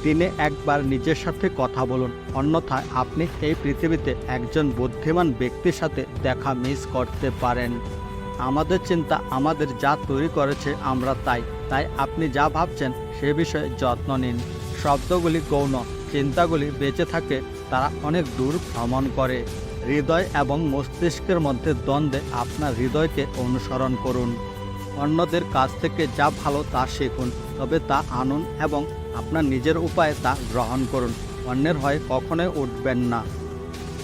দিনে একবার নিজের সাথে কথা বলুন, অন্যথায় আপনি এই পৃথিবীতে একজন বুদ্ধিমান ব্যক্তির সাথে দেখা মিস করতে পারেন। আমাদের চিন্তা আমাদের যা তৈরি করেছে আমরা তাই আপনি যা ভাবছেন সে বিষয়ে যত্ন নিন। শব্দগুলি গৌণ, চিন্তাগুলি বেঁচে থাকে, তারা অনেক দূর ভ্রমণ করে। হৃদয় এবং মস্তিষ্কের মধ্যে দ্বন্দ্বে আপনার হৃদয়কে অনুসরণ করুন। অন্যদের কাছ থেকে যা ভালো তা শিখুন, তবে তা আনুন এবং আপনার নিজের উপায়ে তা গ্রহণ করুন। অন্যের হয়ে কখনোই উঠবেন না।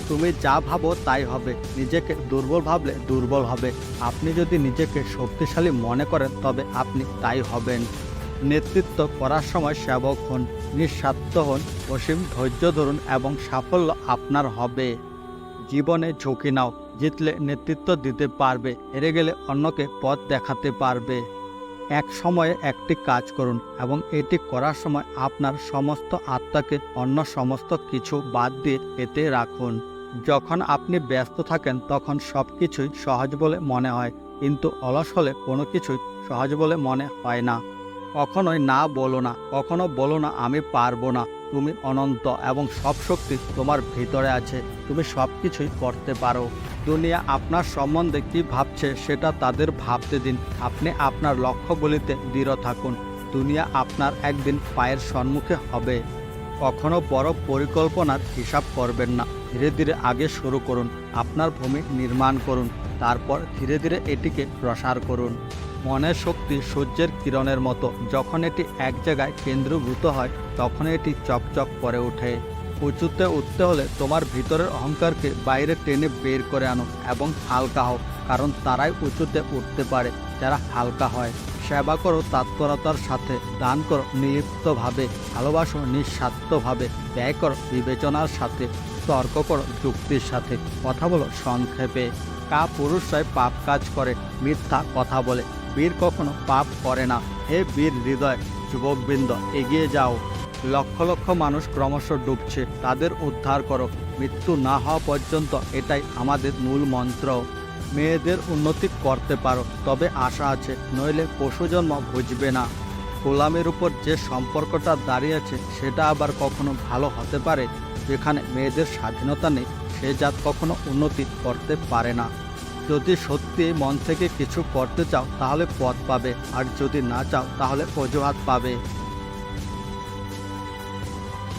তুমি যা ভাবো তাই হবে। নিজেকে দুর্বল ভাবলে দুর্বল হবে। আপনি যদি নিজেকে শক্তিশালী মনে করেন তবে আপনি তাই হবেন। নেতৃত্ব করার সময় সেবক হন, নিঃস্বার্থ হন, অসীম ধৈর্য ধরুন এবং সাফল্য আপনার হবে। জীবনে ঝুঁকি নাও, জিতলে নেতৃত্ব দিতে পারবে, হেরে গেলে অন্যকে পথ দেখাতে পারবে। এক সময়ে একটি কাজ করুন এবং এটি করার সময় আপনার সমস্ত আত্মাকে অন্য সমস্ত কিছু বাদ দিয়ে এতে রাখুন। যখন আপনি ব্যস্ত থাকেন তখন সব কিছুই সহজ বলে মনে হয়, কিন্তু অলস হলে কোনো কিছুই সহজ বলে মনে হয় না। কখনোই না বলো না, কখনো বলো না আমি পারবো না। তুমি অনন্ত এবং সব শক্তি তোমার ভিতরে আছে। তুমি সব কিছুই করতে পারো। দুনিয়া আপনার সম্বন্ধে কি ভাবছে সেটা তাদের ভাবতে দিন। আপনি আপনার লক্ষ্যগুলিতে দৃঢ় থাকুন। দুনিয়া আপনার একদিন পায়ের সম্মুখে হবে। কখনো বড় পরিকল্পনার হিসাব করবেন না। ধীরে ধীরে আগে শুরু করুন। আপনার ভূমি নির্মাণ করুন, তারপর ধীরে ধীরে এটিকে প্রসার করুন। মনের শক্তি সূর্যের কিরণের মতো। যখন এটি এক জায়গায় কেন্দ্রীভূত হয় তখন এটি চকচক করে ওঠে। উঁচুতে উঠতে হলে তোমার ভিতরের অহংকারকে বাইরে টেনে বের করে আনো এবং হালকা হও, কারণ তারাই উঁচুতে উঠতে পারে যারা হালকা হয়। সেবা করো তৎপরতার সাথে, দান করো নিলিপ্তভাবে, ভালোবাসো নিঃস্বার্থভাবে, ব্যয় করো বিবেচনার সাথে, তর্ক করো যুক্তির সাথে, কথা বলো সংক্ষেপে। পুরুষরাই পাপ কাজ করে, মিথ্যা কথা বলে। বীর কখনো পাপ করে না। হে বীর হৃদয় যুবকবৃন্দ, এগিয়ে যাও। লক্ষ লক্ষ মানুষ ক্রমশ ডুবছে, তাদের উদ্ধার করো। মৃত্যু না হওয়া পর্যন্ত এটাই আমাদের মূল মন্ত্র। মেয়েদের উন্নতি করতে পারো, তবে আশা আছে, নইলে পশুজন্ম বুঝবে না। গোলামের উপর যে সম্পর্কটা দাঁড়িয়ে আছে সেটা আবার কখনো ভালো হতে পারে? যেখানে মেয়েদের স্বাধীনতা নেই সে জাত কখনো উন্নতি করতে পারে না। যদি সত্যি মন থেকে কিছু করতে চাও তাহলে পথ পাবে, আর যদি না চাও তাহলে অজুহাত পাবে।